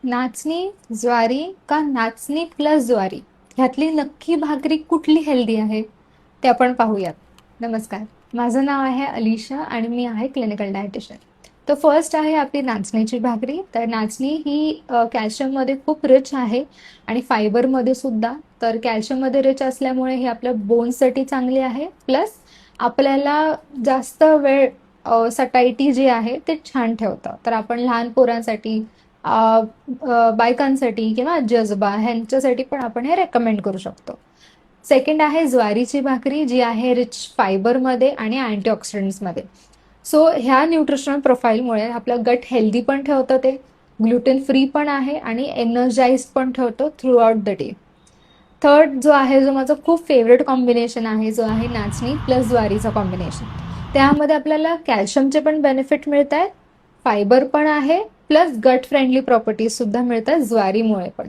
नाचणी, ज्वारी का नाचणी प्लस ज्वारी ह्यातली नक्की भाकरी कुठली हेल्दी आहे ते आपण पाहूयात. नमस्कार, माझं नाव आहे अलिशा आणि मी आहे क्लिनिकल डायटिशियन. तर फर्स्ट आहे आपली नाचणीची भाकरी. तर नाचणी ही कॅल्शियममध्ये खूप रिच आहे आणि फायबरमध्ये सुद्धा. तर कॅल्शियममध्ये रिच असल्यामुळे हे आपल्या बोन्ससाठी चांगली आहे. प्लस आपल्याला जास्त वेळ सटायटी जी आहे ते छान ठेवतं. तर आपण लहान पोरांसाठी बायकांसाठी किंवा जजबा ह्यांच्यासाठी पण आपण हे रेकमेंड करू शकतो. सेकंड आहे ज्वारीची भाकरी, जी आहे रिच फायबरमध्ये आणि अँटीऑक्सिडंट्समध्ये. सो ह्या न्यूट्रिशनल प्रोफाईलमुळे आपलं गट हेल्दी पण ठेवतं, ते ग्लुटेन फ्री पण आहे आणि एनर्जाइज पण ठेवतो through out the day. Third जो आहे, जो माझा खूप फेवरेट कॉम्बिनेशन आहे, जो आहे नाचणी प्लस ज्वारीचा कॉम्बिनेशन. त्यामध्ये आपल्याला कॅल्शियमचे पण बेनिफिट मिळत आहेत, फायबर पण आहे, प्लस गट फ्रेंडली प्रॉपर्टीज सुद्धा मिळतात ज्वारीमुळे पण.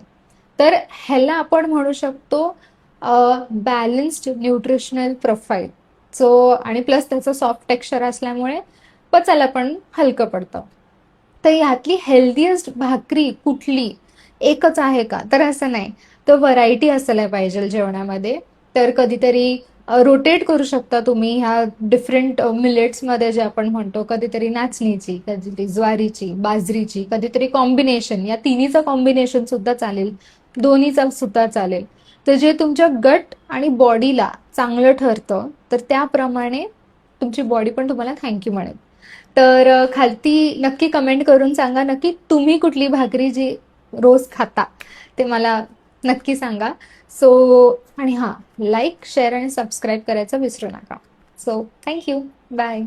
तर ह्याला आपण म्हणू शकतो बॅलन्स्ड न्यूट्रिशनल प्रोफाईल. आणि प्लस त्याचं सॉफ्ट टेक्स्चर असल्यामुळे पचायला पण हलकं पडतं. तर ह्यातली हेल्दीएस्ट भाकरी कुठली, एकच आहे का, तर असं नाही. तर व्हरायटी असायला पाहिजे जेवणामध्ये. तर कधीतरी रोटेट करू शकता तुम्ही ह्या डिफरंट मिलेट्समध्ये, जे आपण म्हणतो, कधीतरी नाचणीची, कधीतरी ज्वारीची, बाजरीची, कधीतरी कॉम्बिनेशन, या तिन्हीचं कॉम्बिनेशन सुद्धा चालेल, दोन्हीचा सुद्धा चालेल. तर जे तुमच्या गट आणि बॉडीला चांगलं ठरतं, तर त्याप्रमाणे तुमची बॉडी पण तुम्हाला थँक्यू म्हणेल. तर खालती नक्की कमेंट करून सांगा, नक्की तुम्ही कुठली भाकरी जी रोज खाता ते मला नक्की सांगा. आणि हां, लाईक, शेअर आणि सबस्क्राईब करायचं विसरू नका. So thank you. बाय.